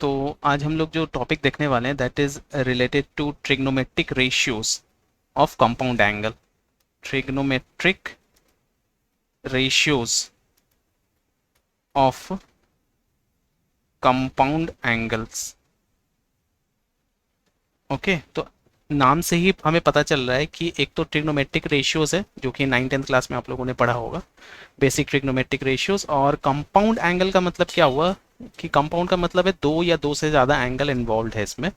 तो आज हम लोग जो टॉपिक देखने वाले हैं that is related to trigonometric ratios of compound angle. Trigonometric ratios of compound angles. Okay, तो नाम से ही हमें पता चल रहा है कि एक तो ट्रिग्नोमेट्रिक रेशियोज है जो कि 9th-10th क्लास में आप लोगों ने पढ़ा होगा, बेसिक ट्रिग्नोमेट्रिक रेशियोज। और कंपाउंड एंगल का मतलब क्या हुआ कि कंपाउंड का मतलब है दो या दो से ज़्यादा एंगल इन्वॉल्व है इसमें।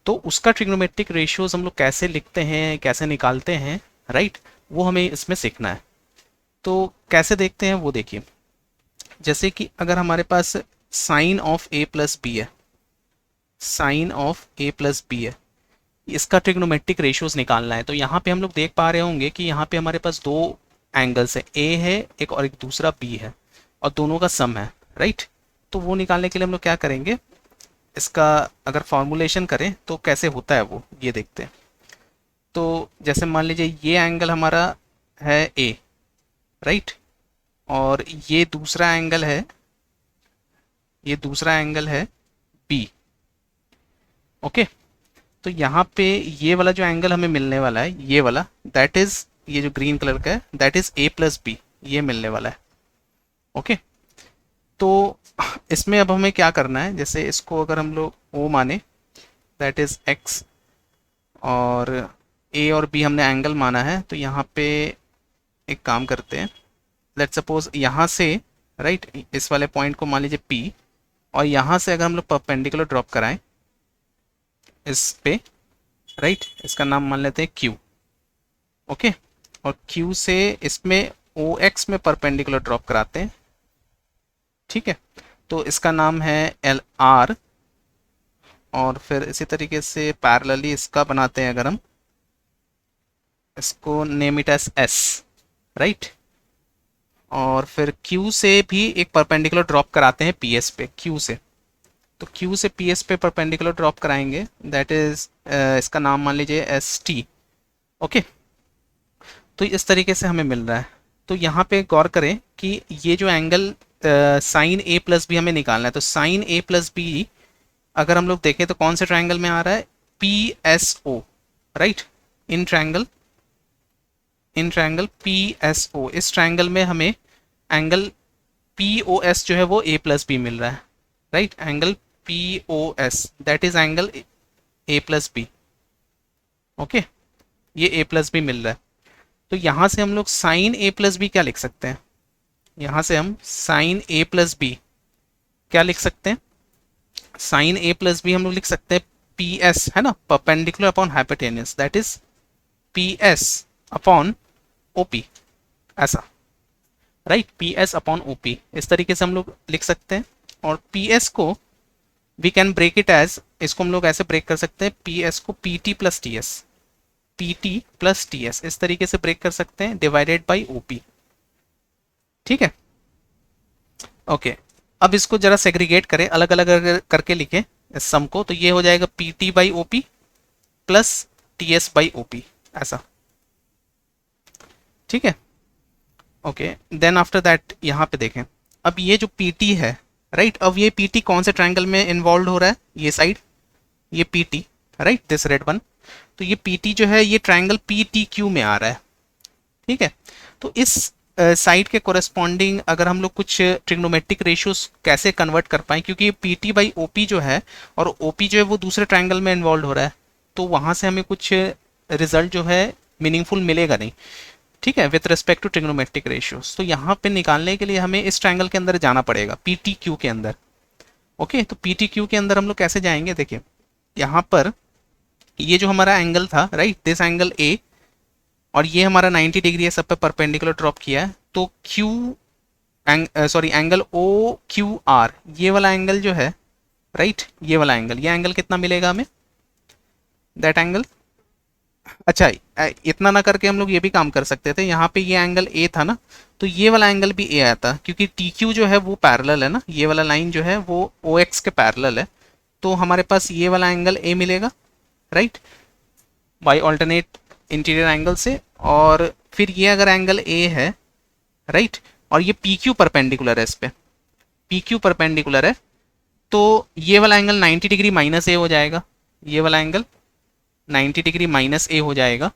तो उसका ट्रिग्नोमेट्रिक रेशियोज हम लोग कैसे लिखते हैं, कैसे निकालते हैं, राइट, वो हमें इसमें सीखना है। तो कैसे देखते हैं वो देखिए। जैसे कि अगर हमारे पास sine of A plus B है, sine of A plus B है, इसका ट्रिग्नोमेट्रिक रेशियोज निकालना है। तो यहाँ पे हम लोग देख पा रहे होंगे कि यहाँ पे हमारे पास दो एंगल्स है, ए है एक और एक दूसरा बी है, और दोनों का सम है, राइट। तो वो निकालने के लिए हम लोग क्या करेंगे, इसका अगर फॉर्मूलेशन करें तो कैसे होता है वो ये देखते हैं। तो जैसे मान लीजिए ये एंगल हमारा है ए, राइट, और ये दूसरा एंगल है, ये दूसरा एंगल है बी। ओके, तो यहाँ पे ये वाला जो एंगल हमें मिलने वाला है, ये वाला, दैट इज, ये जो ग्रीन कलर का है that is A plus B, ये मिलने वाला है। ओके, तो इसमें अब हमें क्या करना है, जैसे इसको अगर हम लोग ओ माने दैट इज एक्स, और ए और बी हमने एंगल माना है, तो यहाँ पे एक काम करते हैं। लेट सपोज यहाँ से, राइट, इस वाले पॉइंट को मान लीजिए पी, और यहाँ से अगर हम लोग परपेंडिकुलर ड्रॉप कराएं इस पे, राइट, इसका नाम मान लेते हैं क्यू। ओके, और क्यू से इसमें ओ एक्स में परपेंडिकुलर ड्रॉप कराते हैं, ठीक है, तो इसका नाम है एल आर। और फिर इसी तरीके से पैरेलली इसका बनाते हैं, अगर हम इसको name it S S, right, और फिर Q से भी एक परपेंडिकुलर ड्रॉप कराते हैं PS पे, Q से। तो Q से PS पे परपेंडिकुलर ड्रॉप कराएंगे, दैट इज इसका नाम मान लीजिए ST। ओके, तो इस तरीके से हमें मिल रहा है। तो यहाँ पे गौर करें कि ये जो angle sine A plus B हमें निकालना है, तो साइन ए प्लस बी अगर हम लोग देखें तो कौन से ट्रायंगल में आ रहा है, PSO, right, in triangle, in triangle PSO, इस ट्रायंगल में हमें एंगल POS जो है वो A प्लस बी मिल रहा है, right, angle POS that is angle A plus B. Okay, ये A प्लस बी मिल रहा है। तो यहाँ से हम लोग साइन A प्लस बी क्या लिख सकते हैं, यहाँ से हम साइन A प्लस बी क्या लिख सकते हैं, साइन A प्लस बी हम लोग लिख सकते हैं PS, है ना, perpendicular upon hypotenuse, that is PS upon OP, ऐसा, राइट, PS अपॉन OP, इस तरीके से हम लोग लिख सकते हैं। और PS को we can break it as, इसको हम लोग ऐसे ब्रेक कर सकते हैं, PS को PT plus TS, PT plus TS, इस तरीके से ब्रेक कर सकते हैं, डिवाइडेड बाई OP, ठीक है। ओके, अब इसको जरा सेग्रीगेट करें, अलग अलग करके लिखें इस सम को, तो ये हो जाएगा PT by OP plus TS by OP, ऐसा, ठीक है। ओके, देन आफ्टर दैट यहाँ पे देखें, अब ये जो PT है, राइट, अब ये PT कौन से ट्रायंगल में इन्वॉल्व हो रहा है, ये साइड, ये PT, right, this red one. तो ये PT जो है ये ट्रायंगल PTQ में आ रहा है, ठीक है। तो इस साइड के कोरेस्पॉन्डिंग अगर हम लोग कुछ ट्रिग्नोमेट्रिक रेशियोज कैसे कन्वर्ट कर पाए, क्योंकि PT बाई OP जो है और OP जो है वो दूसरे ट्रायंगल में इन्वॉल्व हो रहा है, तो वहाँ से हमें कुछ रिजल्ट जो है मीनिंगफुल मिलेगा नहीं, ठीक है, with respect to trigonometric ratios. तो यहाँ पे निकालने के लिए हमें इस ट्रायंगल के अंदर जाना पड़ेगा, PTQ के अंदर। ओके, तो PTQ के अंदर हम लोग कैसे जाएंगे, देखिए यहाँ पर ये जो हमारा एंगल था, राइट, दिस एंगल A, और ये हमारा 90 डिग्री है, सब पे परपेंडिकुलर ड्रॉप किया है, तो एंगल OQR, ये वाला एंगल जो है, राइट, ये वाला एंगल, ये एंगल कितना मिलेगा हमें, दैट एंगल, अच्छा, इतना ना करके हम लोग ये भी काम कर सकते थे, यहाँ पे ये एंगल A था ना, तो ये वाला एंगल भी A आता, क्योंकि TQ जो है वो पैरेलल है ना, ये वाला लाइन जो है वो OX के पैरेलल है, तो हमारे पास ये वाला एंगल A मिलेगा, right, by alternate interior angle से। और फिर ये अगर एंगल A है, राइट, और ये PQ परपेंडिकुलर है, इस पे PQ परपेंडिकुलर है, तो ये वाला एंगल 90 डिग्री माइनस ए हो जाएगा, ये वाला एंगल 90 डिग्री माइनस ए हो जाएगा,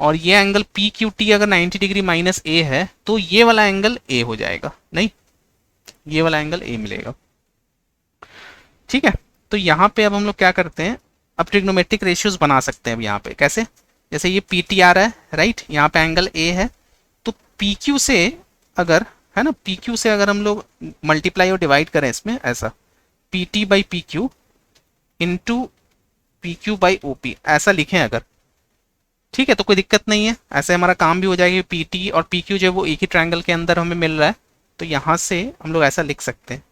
और ये एंगल पी क्यू टी अगर 90 डिग्री माइनस ए है तो ये वाला एंगल ए हो जाएगा, नहीं ये वाला एंगल ए मिलेगा। ठीक है, तो यहाँ पे अब हम लोग क्या करते हैं, अब ट्रिग्नोमेट्रिक रेशियोज बना सकते हैं अब यहाँ पे कैसे, जैसे ये पी टी आ रहा है राइट, यहाँ पे एंगल ए है, तो पी क्यू से अगर है ना, पी क्यू से अगर हम लोग मल्टीप्लाई और डिवाइड करें इसमें ऐसा, P T by P Q into P Q by O P ऐसा लिखें अगर, ठीक है, तो कोई दिक्कत नहीं है, ऐसे हमारा काम भी हो जाएगा। पी टी और पी क्यू जो वो एक ही ट्रायंगल के अंदर हमें मिल रहा है, तो यहाँ से हम लोग ऐसा लिख सकते हैं।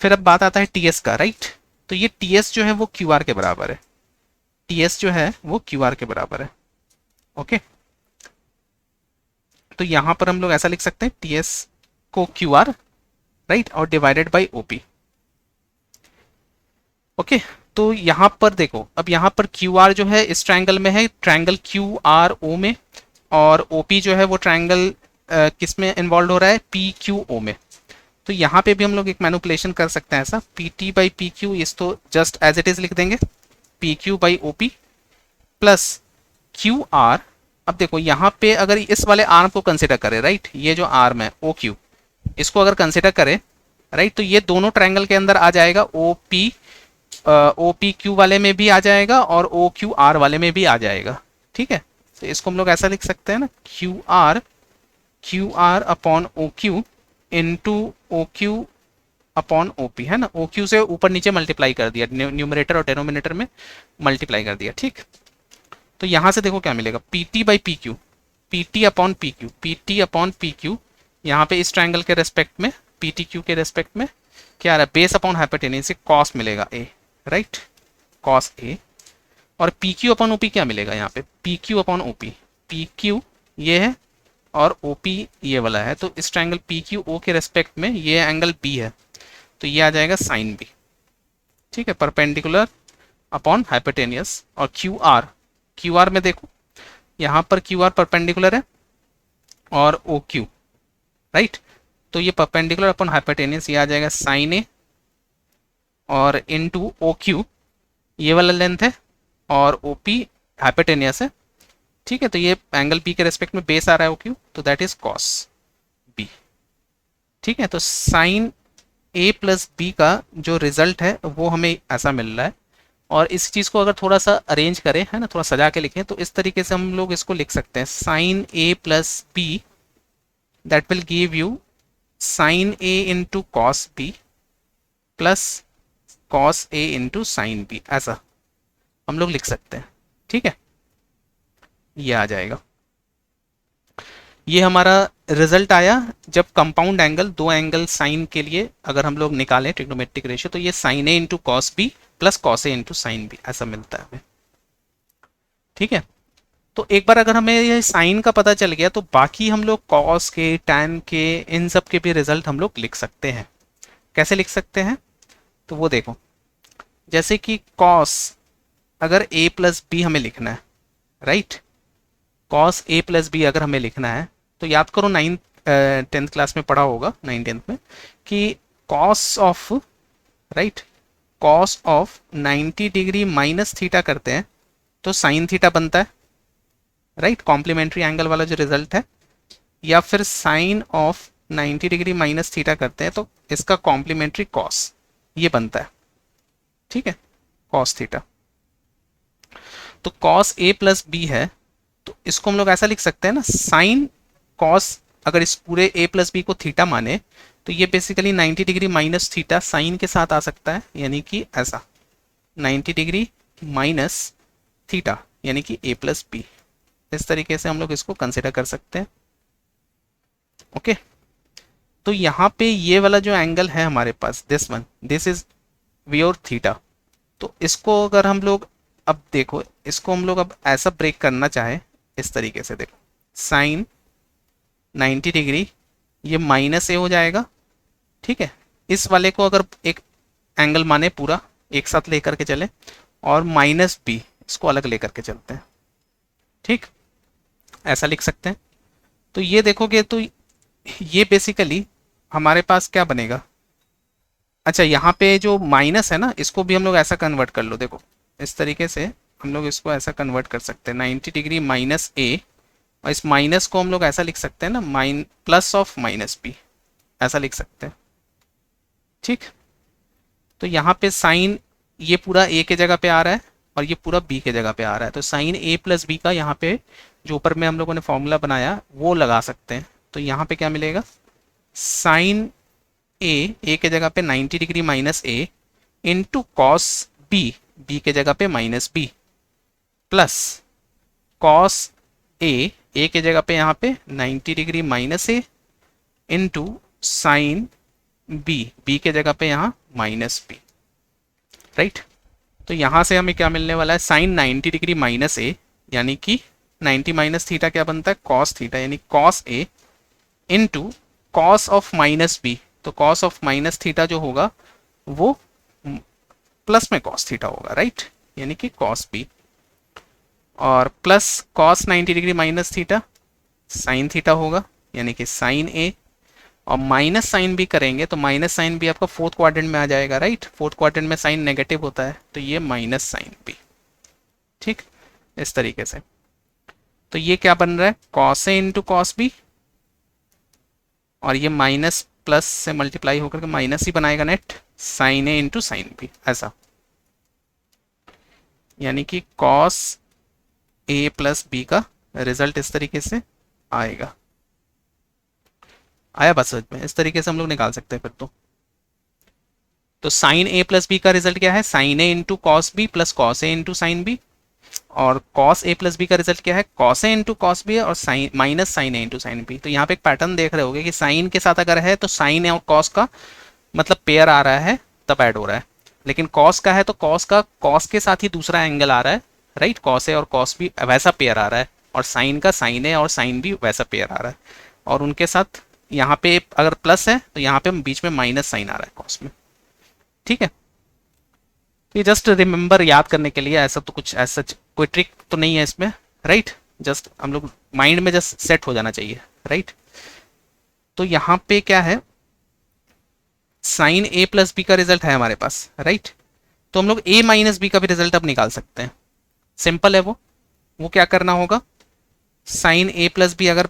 फिर अब बात आता है टी एस का राइट, तो ये टी एस जो है वो क्यू आर के बराबर है, टी एस जो है वो क्यू आर के बराबर है। ओके, तो यहाँ पर हम लोग ऐसा लिख सकते हैं टी एस को क्यू आर राइट और divided by O P. Okay, तो यहाँ पर देखो, अब यहाँ पर क्यू आर जो है इस ट्रायंगल में है, ट्रायंगल क्यू आर ओ में, और ओ पी जो है वो ट्रायंगल किस में इन्वॉल्व हो रहा है, पी क्यू ओ में। तो यहाँ पे भी हम लोग एक मैनिपुलेशन कर सकते हैं ऐसा, P T by P Q इस तो जस्ट एज इट इज लिख देंगे, P Q by O P plus Q R. अब देखो यहाँ पे अगर इस वाले आर्म को कंसिडर करें राइट, ये जो आर्म है ओ क्यू, इसको अगर कंसिडर करें राइट, तो ये दोनों ट्रायंगल के अंदर आ जाएगा, ओ पी क्यू वाले में भी आ जाएगा और ओ क्यू आर वाले में भी आ जाएगा। ठीक है, तो इसको हम लोग ऐसा लिख सकते हैं ना, Q R upon O Q into O Q upon O P, है ना, ओ क्यू से ऊपर नीचे मल्टीप्लाई कर दिया, न्यूमरेटर और डेनोमिनेटर में मल्टीप्लाई कर दिया। ठीक, तो यहां से देखो क्या मिलेगा, P T by P Q, P T upon P Q, P T upon P Q, यहाँ पे इस ट्रायंगल के रेस्पेक्ट में, पी टी क्यू के रेस्पेक्ट में क्या आ रहा है, बेस अपॉन हाइपोटेन्यूज, कॉस मिलेगा ए राइट, कॉस ए, और P Q upon O P क्या मिलेगा यहाँ पे, P Q upon O P, P Q ये है और ओ पी ये वाला है, तो इस ट्रायंगल पी क्यू ओ के रेस्पेक्ट में ये एंगल बी है, तो ये आ जाएगा साइन बी। ठीक है, परपेंडिकुलर अपॉन हाइपोटेनियस, और क्यू आर में देखो यहाँ पर क्यू आर परपेंडिकुलर है और ओ क्यू राइट, तो ये परपेंडिकुलर अपॉन हाइपोटेनियस, ये आ जाएगा साइन ए और इनटू ओ क्यू ये वाला लेंथ है और ओ पी हाइपोटेनियस है। ठीक है, तो ये एंगल बी के रेस्पेक्ट में बेस आ रहा है ओ क्यू, तो दैट इज कॉस बी। ठीक है, तो साइन ए प्लस बी का जो रिजल्ट है वो हमें ऐसा मिल रहा है, और इस चीज़ को अगर थोड़ा सा अरेंज करें है ना, थोड़ा सजा के लिखें, तो इस तरीके से हम लोग इसको लिख सकते हैं, sine A plus B that will give you sine A into cos B plus cos A into sine B, ऐसा हम लोग लिख सकते हैं। ठीक है, ये आ जाएगा, ये हमारा रिजल्ट आया जब कंपाउंड एंगल, दो एंगल साइन के लिए अगर हम लोग निकालें ट्रिग्नोमेट्रिक रेशियो, तो ये sine A into cos B plus cos A into sine B ऐसा मिलता है हमें। ठीक है, तो एक बार अगर हमें ये साइन का पता चल गया, तो बाकी हम लोग कॉस के, टैन के, इन सब के भी रिजल्ट हम लोग लिख सकते हैं। कैसे लिख सकते हैं, तो वो देखो, जैसे कि कॉस अगर ए प्लस बी हमें लिखना है right, cos A plus B अगर हमें लिखना है, तो याद करो 10th क्लास में पढ़ा होगा, 9th में, कि cos of right, cos of 90 degree minus theta करते हैं तो साइन थीटा बनता है राइट, कॉम्प्लीमेंट्री एंगल वाला जो रिजल्ट है, या फिर sine of 90 degree minus theta करते हैं तो इसका कॉम्प्लीमेंट्री कॉस ये बनता है। ठीक है, कॉस थीटा, तो कॉस ए प्लस बी है, तो इसको हम लोग ऐसा लिख सकते हैं ना, साइन कॉस, अगर इस पूरे ए प्लस बी को थीटा माने तो ये basically 90 degree minus theta sine के साथ आ सकता है, यानी कि ऐसा 90 डिग्री माइनस थीटा यानी कि ए प्लस बी, इस तरीके से हम लोग इसको कंसिडर कर सकते हैं। ओके, तो यहाँ पे ये वाला जो एंगल है हमारे पास, this one, this is your theta, तो इसको अगर हम लोग, अब देखो इसको हम लोग अब ऐसा ब्रेक करना चाहे इस तरीके से, देखो साइन 90 डिग्री ये माइनस ए हो जाएगा। ठीक है, इस वाले को अगर एक एंगल माने पूरा एक साथ लेकर के चले, और माइनस बी इसको अलग लेकर के चलते हैं। ठीक, ऐसा लिख सकते हैं, तो ये देखोगे तो ये बेसिकली हमारे पास क्या बनेगा, अच्छा, यहाँ पे जो माइनस है ना, इसको भी हम लोग ऐसा कन्वर्ट कर लो, देखो इस तरीके से हम लोग इसको ऐसा कन्वर्ट कर सकते हैं, 90 डिग्री माइनस ए, और इस माइनस को हम लोग ऐसा लिख सकते हैं ना, प्लस ऑफ माइनस बी, ऐसा लिख सकते हैं। ठीक, तो यहाँ पे साइन ये पूरा ए के जगह पे आ रहा है और ये पूरा बी के जगह पे आ रहा है, तो साइन ए प्लस बी का यहाँ पे जो ऊपर में हम लोगों ने फॉर्मूला बनाया वो लगा सकते हैं। तो यहाँ पे क्या मिलेगा, साइन ए के जगह पे 90 डिग्री माइनस ए इंटू कॉस बी, बी के जगह पे माइनस बी, प्लस कॉस ए के जगह पे यहाँ पे 90 डिग्री माइनस ए इंटू साइन बी, बी के जगह पे यहाँ माइनस बी, राइट। तो यहाँ से हमें क्या मिलने वाला है, साइन 90 डिग्री माइनस ए, यानी कि 90 माइनस थीटा क्या बनता है, कॉस थीटा, यानी cos A into cos of minus B, तो कॉस ऑफ माइनस थीटा जो होगा वो प्लस में कॉस थीटा होगा, राइट, यानी कि कॉस बी, और plus cos 90 degree minus theta sine theta होगा, यानी कि साइन ए, और माइनस साइन भी करेंगे तो माइनस साइन भी आपका फोर्थ क्वाड्रेंट में आ जाएगा, राइट, फोर्थ क्वाड्रेंट में साइन नेगेटिव होता है, तो ये माइनस साइन बी। ठीक, इस तरीके से। तो ये क्या बन रहा है, cos A into cos B, और ये माइनस प्लस से मल्टीप्लाई होकर के माइनस ही बनाएगा net, sign A into sine B, ऐसा, यानी कि कॉस ए प्लस बी का रिजल्ट इस तरीके से आएगा। आया बात समझ में, इस तरीके से हम लोग निकाल सकते हैं फिर तो साइन ए प्लस बी का रिजल्ट क्या है, sine A into cos B plus cos A into sine B, और कॉस ए प्लस बी का रिजल्ट क्या है, cos A into cos B और sine minus sine A into sine B. तो यहाँ पे एक पैटर्न देख रहे होगे कि साइन के साथ अगर है तो साइन और कॉस का मतलब पेयर आ रहा है तब ऐड हो रहा है, लेकिन कॉस का है तो कॉस का कॉस के साथ ही दूसरा एंगल आ रहा है, राइट, कॉस ए और कॉस बी वैसा पेयर आ रहा है, और साइन का साइन ए और साइन बी वैसा पेयर आ रहा है, और उनके साथ यहाँ पे अगर प्लस है तो यहाँ पे बीच में माइनस साइन आ रहा है कॉस में। ठीक है, ये जस्ट रिमेंबर याद करने के लिए, ऐसा तो कुछ ऐसा कोई ट्रिक तो नहीं है इसमें, राइट, जस्ट हम लोग माइंड में जस्ट सेट हो जाना चाहिए, राइट। तो यहाँ पे क्या है, साइन ए प्लस बी का रिजल्ट है हमारे पास, राइट, तो हम लोग ए माइनस बी का भी रिजल्ट अब निकाल सकते हैं, सिंपल है वो क्या करना होगा, साइन ए प्लस बी अगर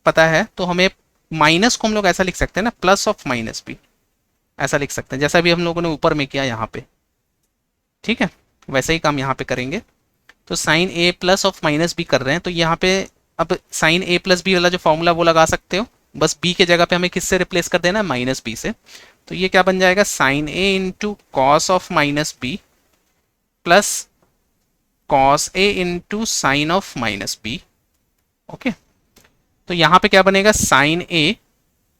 पता है तो हमें माइनस को हम लोग ऐसा लिख सकते हैं ना, प्लस ऑफ माइनस बी, ऐसा लिख सकते हैं, जैसा भी हम लोगों ने ऊपर में किया यहाँ पे। ठीक है, वैसे ही काम यहाँ पे करेंगे। तो sine A plus of minus B कर रहे हैं, तो यहाँ पे अब साइन ए प्लस बी वाला जो फॉर्मूला वो लगा सकते हो, बस बी के जगह पे हमें किससे रिप्लेस कर देना है, माइनस बी से। तो ये क्या बन जाएगा, sine A into cos of minus B plus cos A into sine of minus B. Okay, तो यहाँ पे क्या बनेगा, sine A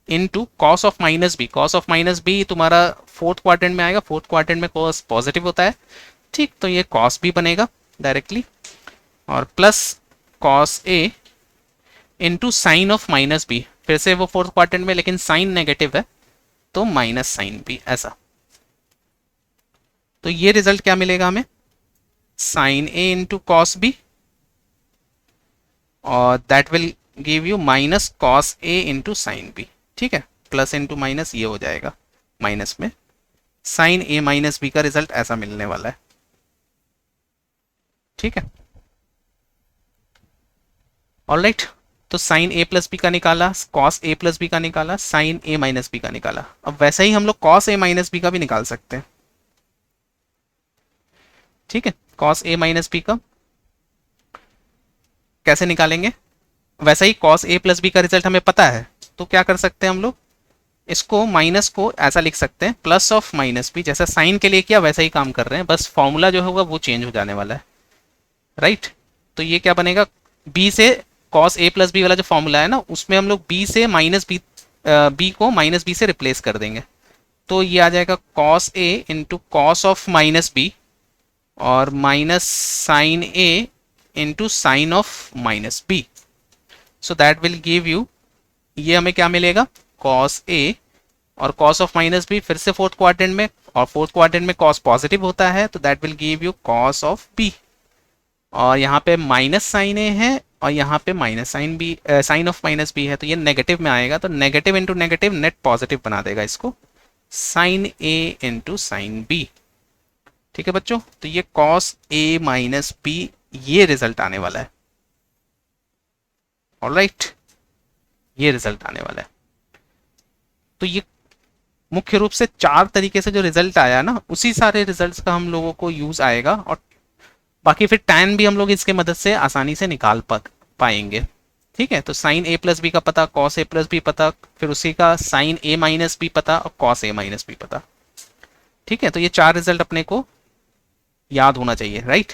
into cos of minus B, cos of minus B तुम्हारा फोर्थ क्वाड्रेंट में आएगा, फोर्थ क्वाड्रेंट में cos positive होता है, ठीक, तो ये कॉस बी बनेगा डायरेक्टली, और plus cos A into sine of minus B, फिर से वो फोर्थ क्वाड्रेंट में लेकिन साइन नेगेटिव है तो माइनस साइन बी, ऐसा। तो ये रिजल्ट क्या मिलेगा हमें, sine A into cos B, और that will give you minus cos A into sine B. ठीक है, प्लस इंटू माइनस ये हो जाएगा, माइनस में साइन ए माइनस बी का रिजल्ट ऐसा मिलने वाला है। ठीक है, ऑलराइट, तो साइन ए प्लस बी का निकाला, कॉस ए प्लस बी का निकाला, साइन ए माइनस बी का निकाला। अब वैसे ही हम लोग कॉस ए माइनस बी का भी निकाल सकते हैं। ठीक है, कॉस ए माइनस बी का कैसे निकालेंगे, वैसे ही कॉस ए प्लस बी का रिजल्ट हमें पता है, तो क्या कर सकते हैं हम लोग, इसको माइनस को ऐसा लिख सकते हैं, प्लस ऑफ माइनस बी, जैसा साइन के लिए किया वैसा ही काम कर रहे हैं, बस फॉर्मूला जो होगा वो चेंज हो जाने वाला है, राइट। तो ये क्या बनेगा, बी से कॉस ए प्लस बी वाला जो फॉर्मूला है ना, उसमें हम लोग बी से माइनस बी, बी को माइनस बी से रिप्लेस कर देंगे, तो ये आ जाएगा cos A into cos of minus B और minus sine A into sine of minus B. So that will give you, ये हमें क्या मिलेगा, कॉस ए और कॉस ऑफ माइनस बी, फिर से फोर्थ क्वाड्रेंट में, और फोर्थ क्वाड्रेंट में कॉस पॉजिटिव होता है तो that will give you cos of B, और यहाँ पे माइनस साइन ए है और यहाँ पे minus sine B, sine of minus B है, तो ये नेगेटिव में आएगा, तो negative into negative net positive बना देगा इसको, sine A into sine B. ठीक है बच्चों, तो ये कॉस ए माइनस बी ये रिजल्ट आने वाला है। ऑलराइट, ये रिजल्ट आने वाला है। तो ये मुख्य रूप से चार तरीके से जो रिजल्ट आया ना, उसी सारे रिजल्ट्स का हम लोगों को यूज आएगा, और बाकी फिर टैन भी हम लोग इसके मदद से आसानी से निकाल पाएंगे। ठीक है, तो साइन ए प्लस बी का पता, कॉस ए प्लस बी पता, फिर उसी का साइन ए माइनस बी पता और कॉस ए माइनस बी पता। ठीक है, तो ये चार रिजल्ट अपने को याद होना चाहिए, राइट।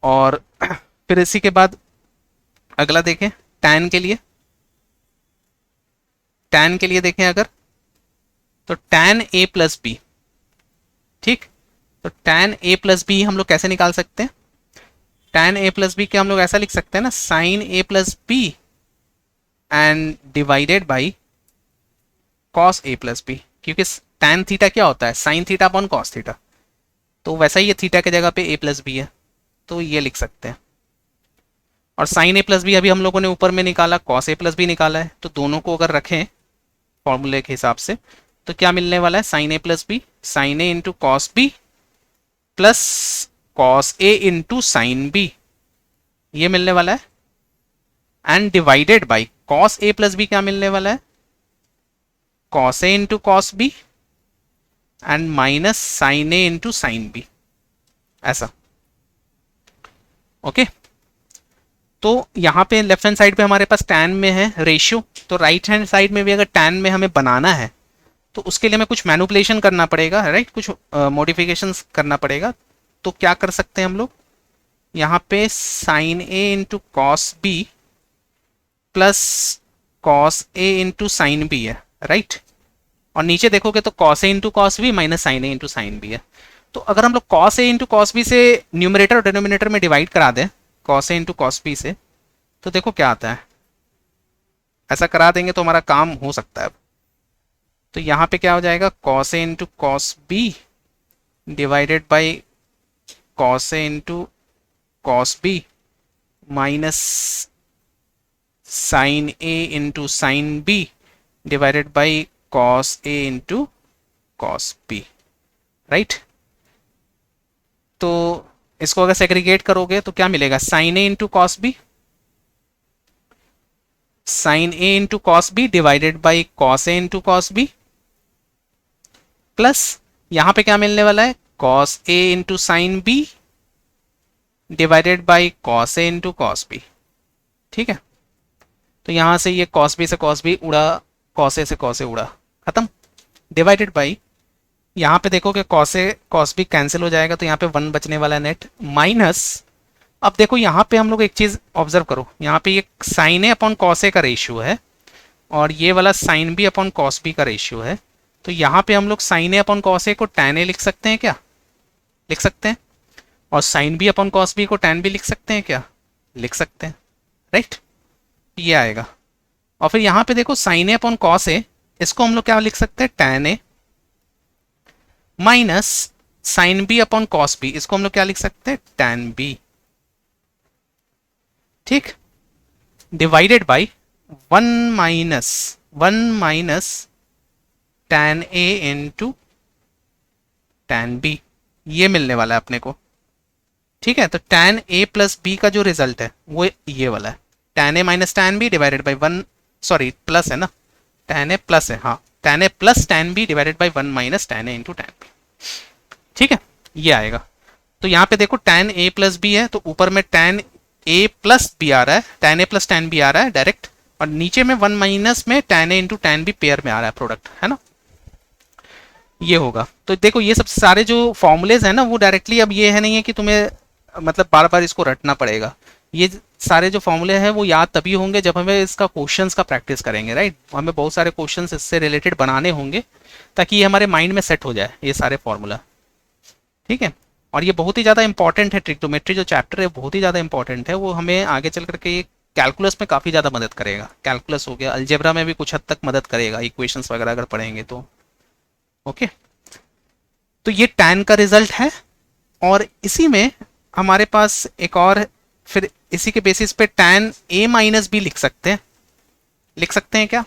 और फिर इसी के बाद अगला देखें, टैन के लिए। टैन के लिए देखें अगर, तो टैन ए प्लस बी। ठीक, तो टैन ए प्लस बी हम लोग कैसे निकाल सकते हैं? टैन ए प्लस बी के हम लोग ऐसा लिख सकते हैं ना, sine A plus B and divided by cos A plus B, क्योंकि टैन थीटा क्या होता है? Sine theta upon cos theta. तो वैसा ही ये थीटा की जगह पे ए प्लस बी है, तो ये लिख सकते हैं। और साइन ए प्लस बी अभी हम लोगों ने ऊपर में निकाला, कॉस ए प्लस बी निकाला है, तो दोनों को अगर रखें फॉर्मूले के हिसाब से तो क्या मिलने वाला है? Sine A plus B, sine A into cos B plus cos A into sine B, ये मिलने वाला है। And divided by cos A plus B क्या मिलने वाला है? Cos A into cos B and minus sine A into sine B, ऐसा। Okay, तो यहाँ पे लेफ्ट हैंड साइड पे हमारे पास टैन में है रेशियो, तो राइट हैंड साइड में भी अगर टैन में हमें बनाना है तो उसके लिए हमें कुछ मैनिपुलेशन करना पड़ेगा, राइट, कुछ मॉडिफिकेशंस करना पड़ेगा। तो क्या कर सकते हैं हम लोग? यहाँ पे sine A into cos B plus cos A into sine B है, राइट। और नीचे देखोगे तो cos A into cos B minus sine A into sine B है। तो अगर हम लोग cos A into cos B से न्यूमरेटर और डिनोमिनेटर में डिवाइड करा दें, cos A into cos B से, तो देखो क्या आता है। ऐसा करा देंगे तो हमारा काम हो सकता है। तो यहाँ पे क्या हो जाएगा? Cos A into cos B divided by cos A into cos B minus sine A into sine B divided by cos A into cos B, right. तो इसको अगर सेग्रीगेट करोगे तो क्या मिलेगा? Sine A into cos B, sine A into cos B divided by cos A into cos B plus यहां पे क्या मिलने वाला है? Cos A into sine B divided by cos A into cos B. ठीक है, तो यहां से ये कॉस बी से कॉस बी उड़ा, कॉस ए से कॉस ए उड़ा, खत्म। डिवाइडेड बाई, यहाँ पे देखो कि cos A cos B cancel हो जाएगा, तो यहाँ पे 1 बचने वाला है नेट, माइनस। अब देखो यहाँ पे हम लोग एक चीज ऑब्जर्व करो, यहाँ पे ये sine A upon cos A का रेशियो है और ये वाला sine B upon cos B का रेशियो है। तो यहाँ पे हम लोग sine A upon cos A को टैन ए लिख सकते हैं क्या? लिख सकते हैं। और sine B upon cos B को टैन बी लिख सकते हैं क्या? लिख सकते हैं, राइट। ये आएगा। और फिर यहाँ पे देखो sine A upon cos A, इसको हम लोग क्या लिख सकते हैं? Tan A minus sine B upon cos B, इसको हम लोग क्या लिख सकते हैं? Tan B. ठीक, divided by 1 minus tan A into tan B, ये मिलने वाला है अपने को। ठीक है, तो टैन ए प्लस बी का जो रिजल्ट है वो ये वाला है, tan A minus tan B divided by 1, sorry plus है ना, टैन ए प्लस है, हाँ, tan A plus tan B divided by 1 minus tan A into tan B. ठीक है, ये आएगा। तो यहाँ पे देखो टैन ए प्लस बी है, तो ऊपर में टैन ए प्लस बी आ रहा है, tan A plus tan B आ रहा है डायरेक्ट, और नीचे में 1 माइनस में tan A into tan B pair में आ रहा है, प्रोडक्ट है ना, ये होगा। तो देखो ये सब सारे जो फॉर्मूलेज है ना, वो डायरेक्टली अब ये है नहीं है कि तुम्हें मतलब बार बार इसको रटना पड़ेगा। ये सारे जो फॉर्मूले हैं वो याद तभी होंगे जब हमें इसका क्वेश्चंस का प्रैक्टिस करेंगे, राइट। हमें बहुत सारे क्वेश्चंस इससे रिलेटेड बनाने होंगे ताकि ये हमारे माइंड में सेट हो जाए ये सारे फॉर्मूला। ठीक है, और ये बहुत ही ज़्यादा इंपॉर्टेंट है, ट्रिग्नोमेट्री जो चैप्टर है बहुत ही ज़्यादा इंपॉर्टेंट है, वो हमें आगे चल करके कैलकुलस में काफ़ी ज़्यादा मदद करेगा। कैलकुलस हो गया, अलजेब्रा में भी कुछ हद तक मदद करेगा, इक्वेशंस वगैरह अगर पढ़ेंगे तो। ओके, तो ये टैन का रिजल्ट है, और इसी में हमारे पास एक और, फिर इसी के बेसिस पे टैन ए माइनस बी लिख सकते हैं। लिख सकते हैं क्या?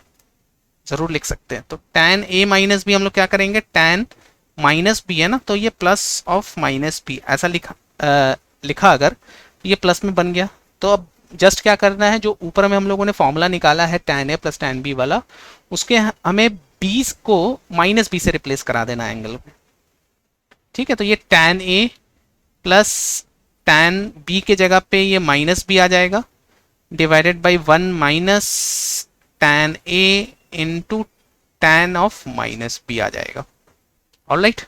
ज़रूर लिख सकते हैं। तो tan a माइनस बी हम लोग क्या करेंगे, tan माइनस बी है ना, तो ये प्लस ऑफ माइनस बी ऐसा लिखा अगर, तो ये प्लस में बन गया। तो अब जस्ट क्या करना है, जो ऊपर में हम लोगों ने फॉर्मूला निकाला है tan a plus tan b वाला, उसके हमें 20 को माइनस बी से रिप्लेस करा देना है एंगल में। ठीक है, तो ये tan a plus tan b के जगह पे ये माइनस बी आ जाएगा, divided by 1 minus tan a into tan of minus B आ जाएगा। ऑलराइट,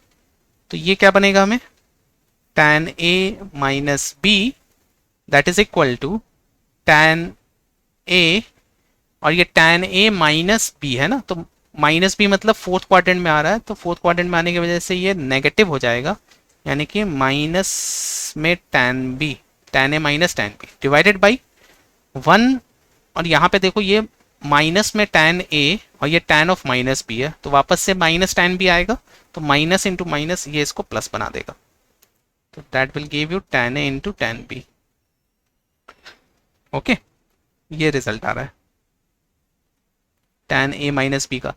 तो ये क्या बनेगा हमें, tan a minus B that is equal to tan a, और ये tan a माइनस बी है ना, तो माइनस बी मतलब फोर्थ क्वाड्रेंट में आ रहा है, तो फोर्थ क्वाड्रेंट में आने की वजह से ये नेगेटिव हो जाएगा, यानी कि माइनस में tan b, tan a minus tan b divided by 1, और यहाँ पे देखो ये माइनस में tan a और ये tan ऑफ माइनस b है, तो वापस से माइनस tan b आएगा, तो माइनस इंटू माइनस ये इसको प्लस बना देगा, तो that will give you tan a into tan b। Okay, ये रिजल्ट आ रहा है tan a माइनस बी का,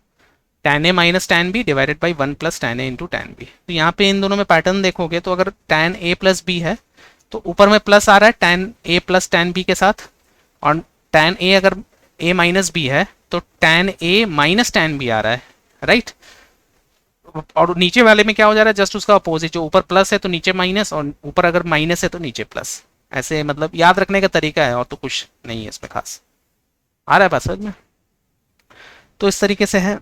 tan a minus tan b divided by 1 plus tan a into tan b। तो यहाँ पे इन दोनों में पैटर्न देखोगे तो अगर tan a प्लस b है तो ऊपर में प्लस आ रहा है tan a plus tan b के साथ, और tan a अगर a माइनस b है तो tan a minus tan b आ रहा है, राइट। और नीचे वाले में क्या हो जा रहा है, जस्ट उसका अपोजिट, जो ऊपर प्लस है तो नीचे माइनस, और ऊपर अगर माइनस है तो नीचे प्लस। ऐसे मतलब याद रखने का तरीका है, और तो कुछ नहीं है इसमें खास। आ रहा है बात समझ में। तो इस तरीके से है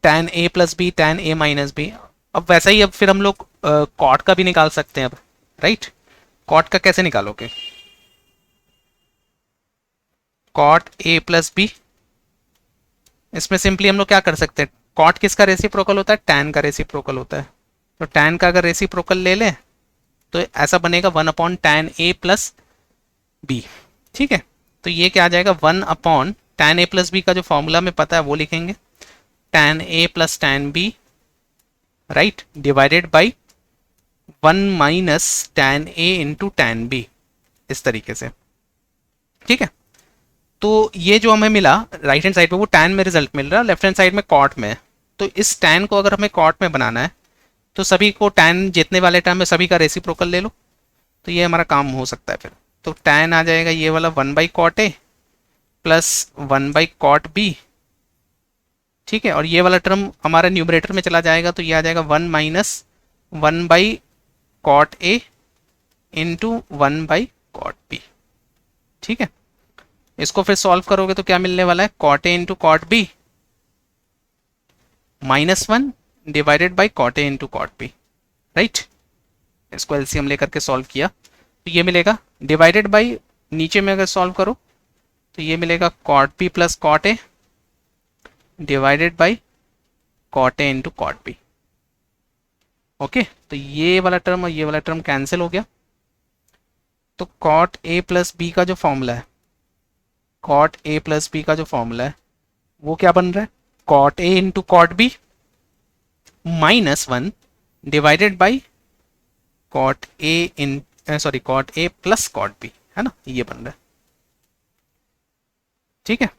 tan a plus B, tan a minus B. अब वैसा ही अब फिर हम लोग कॉट का भी निकाल सकते हैं अब, राइट। कॉट का कैसे निकालोगे, कॉट a प्लस बी, इसमें सिंपली हम लोग क्या कर सकते हैं, कॉट किसका रेसिप्रोकल होता है, tan का रेसिप्रोकल होता है, तो tan का अगर रेसिप्रोकल ले लें तो ऐसा बनेगा 1 upon tan a plus B. ठीक है, तो ये क्या आ जाएगा, 1 upon tan a plus B का जो फॉर्मूला में पता है वो लिखेंगे, tan a plus tan b, right, divided by 1 minus tan a into tan b, इस तरीके से। ठीक है, तो ये जो हमें मिला राइट हैंड साइड पे वो tan में रिजल्ट मिल रहा है, लेफ्ट हैंड साइड में कॉट में है। तो इस tan को अगर हमें कॉट में बनाना है तो सभी को tan जितने वाले टर्म में सभी का रेसिप्रोकल ले लो, तो ये हमारा काम हो सकता है फिर। तो tan आ जाएगा ये वाला 1 by cot A plus 1 by cot B. ठीक है, और ये वाला टर्म हमारा न्यूमरेटर में चला जाएगा, तो ये आ जाएगा 1 minus 1 by cot A into 1 by cot B. ठीक है, इसको फिर सॉल्व करोगे तो क्या मिलने वाला है, cot A into cot B -1 divided by cot A into cot B, right. इसको एलसीएम लेकर के सॉल्व किया तो ये मिलेगा, डिवाइडेड बाई नीचे में अगर सॉल्व करो तो ये मिलेगा cot B plus cot A divided by cot A into cot B. Okay, तो ये वाला टर्म और ये वाला टर्म कैंसिल हो गया, तो कॉट ए प्लस बी का जो फॉर्मूला है, कॉट ए प्लस बी का जो फॉर्मूला है वो क्या बन रहा है, cot A into cot B -1 divided by cot A in sorry cot A plus cot B, है ना, ये बन रहा है। ठीक है,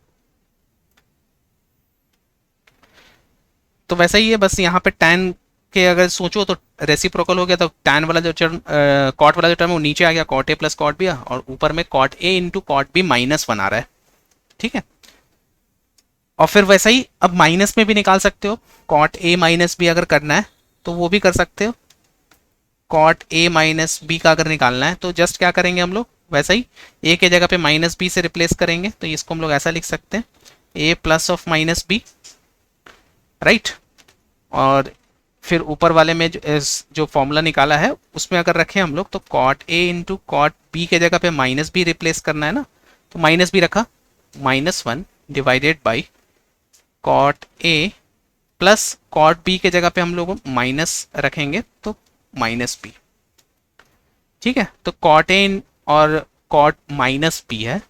तो वैसा ही है, बस यहाँ पे tan के अगर सोचो तो रेसिप्रोकल हो गया, तो tan वाला जो टर्म कॉट वाला जो टर्म है वो नीचे आ गया, cot A plus cot B, और ऊपर में cot A into cot B -1 आ रहा है। ठीक है, और फिर वैसा ही अब माइनस में भी निकाल सकते हो, कॉट ए माइनस बी अगर करना है तो वो भी कर सकते हो। कॉट ए माइनस बी का अगर निकालना है तो जस्ट क्या करेंगे हम लोग, वैसा ही ए के जगह पे माइनस बी से रिप्लेस करेंगे, तो इसको हम लोग ऐसा लिख सकते हैं, A plus of minus B, right. और फिर ऊपर वाले में जो फॉर्मूला निकाला है उसमें अगर रखें हम लोग तो cot A into cot B के जगह पे माइनस बी रिप्लेस करना है ना, तो माइनस बी रखा, -1 divided by cot A plus cot B के जगह पे हम लोग माइनस रखेंगे तो माइनस बी। ठीक है, तो कॉट ए और कॉट माइनस बी है,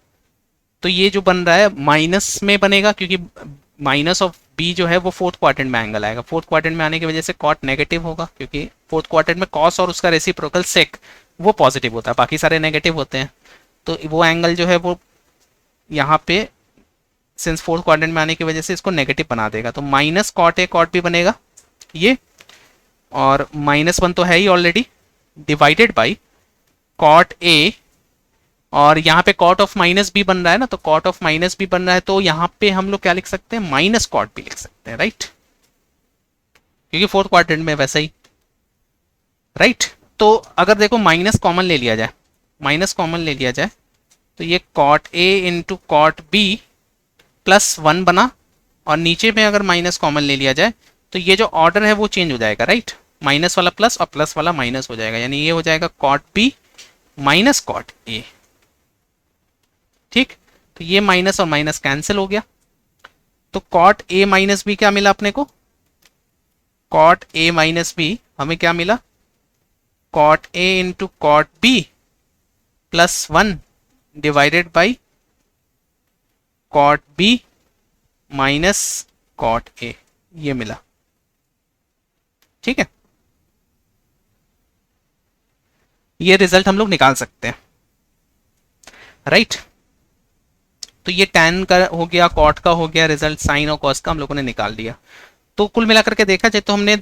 तो ये जो बन रहा है माइनस में बनेगा, क्योंकि माइनस ऑफ बी जो है वो फोर्थ क्वाड्रेंट में एंगल आएगा, फोर्थ क्वाड्रेंट में आने की वजह से कॉट नेगेटिव होगा, क्योंकि फोर्थ क्वाड्रेंट में कॉस और उसका रेसिप्रोकल सेक वो पॉजिटिव होता है, बाकी सारे नेगेटिव होते हैं। तो वो एंगल जो है वो यहाँ पे सिंस फोर्थ क्वाड्रेंट में आने की वजह से इसको नेगेटिव बना देगा, तो minus cot A cot B बनेगा ये, और -1 तो है ही already, divided by cot A, और यहाँ पे कॉट ऑफ माइनस बी बन रहा है ना, तो कॉट ऑफ माइनस बी बन रहा है, तो यहाँ पे हम लोग क्या लिख सकते हैं, माइनस कॉट बी लिख सकते हैं, राइट, क्योंकि फोर्थ क्वाड्रेंट में वैसा ही, राइट। तो अगर देखो माइनस कॉमन ले लिया जाए, माइनस कॉमन ले लिया जाए, तो ये cot A into cot B +1 बना, और नीचे में अगर माइनस कॉमन ले लिया जाए तो ये जो ऑर्डर है वो चेंज हो जाएगा, राइट, माइनस वाला प्लस और प्लस वाला माइनस हो जाएगा, यानी ये हो जाएगा cot B minus cot A, ठीक। तो ये माइनस और माइनस कैंसिल हो गया, तो कॉट ए माइनस बी क्या मिला अपने को, कॉट ए माइनस बी हमें क्या मिला, cot A into cot B +1 divided by cot B minus cot A, ये मिला, ठीक है। ये रिजल्ट हम लोग निकाल सकते हैं, राइट। तो ये tan का हो गया, कॉट का हो गया रिजल्ट, साइन और कॉस का हम लोगों ने निकाल लिया। तो कुल मिलाकर के देखा जाए तो हमने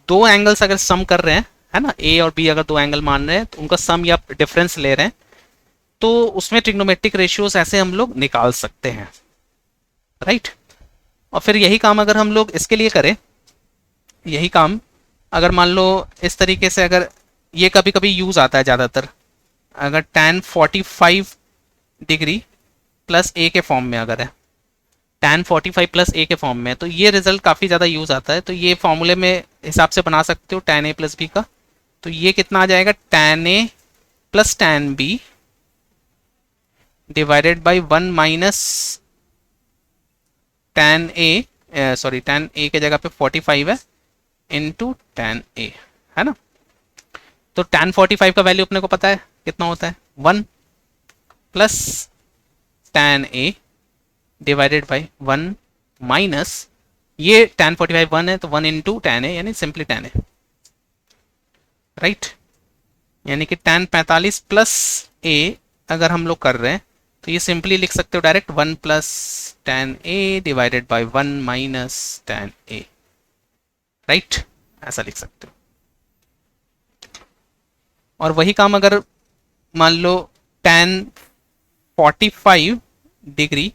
दो एंगल्स अगर सम कर रहे हैं, है ना, ए और बी अगर दो एंगल मान रहे हैं तो उनका सम या डिफरेंस ले रहे हैं, तो उसमें ट्रिग्नोमेट्रिक रेशियोज ऐसे हम लोग निकाल सकते हैं, राइट। और फिर यही काम अगर हम लोग इसके लिए करें, यही काम अगर मान लो इस तरीके से, अगर ये कभी कभी यूज आता है ज़्यादातर, अगर tan 45 डिग्री प्लस ए के फॉर्म में अगर है, tan 45 प्लस ए के फॉर्म में है, तो ये रिजल्ट काफ़ी ज़्यादा यूज आता है, तो ये फॉर्मूले में हिसाब से बना सकते हो tan a प्लस बी का, तो ये कितना आ जाएगा, tan a plus tan b divided by 1 minus tan a, sorry tan a के जगह पे 45 है, इंटू tan a, है ना। तो tan 45 का वैल्यू अपने को पता है कितना होता है, 1 plus tan a divided by 1 minus, ये tan 45 1 है तो 1 इंटू tan a, यानी सिंपली tan a, राइट, यानी कि tan 45 प्लस a अगर हम लोग कर रहे हैं तो ये सिंपली लिख सकते हो direct 1 plus tan a divided by 1 minus tan a, right, ऐसा लिख सकते हो। और वही काम अगर मान लो tan 45 डिग्री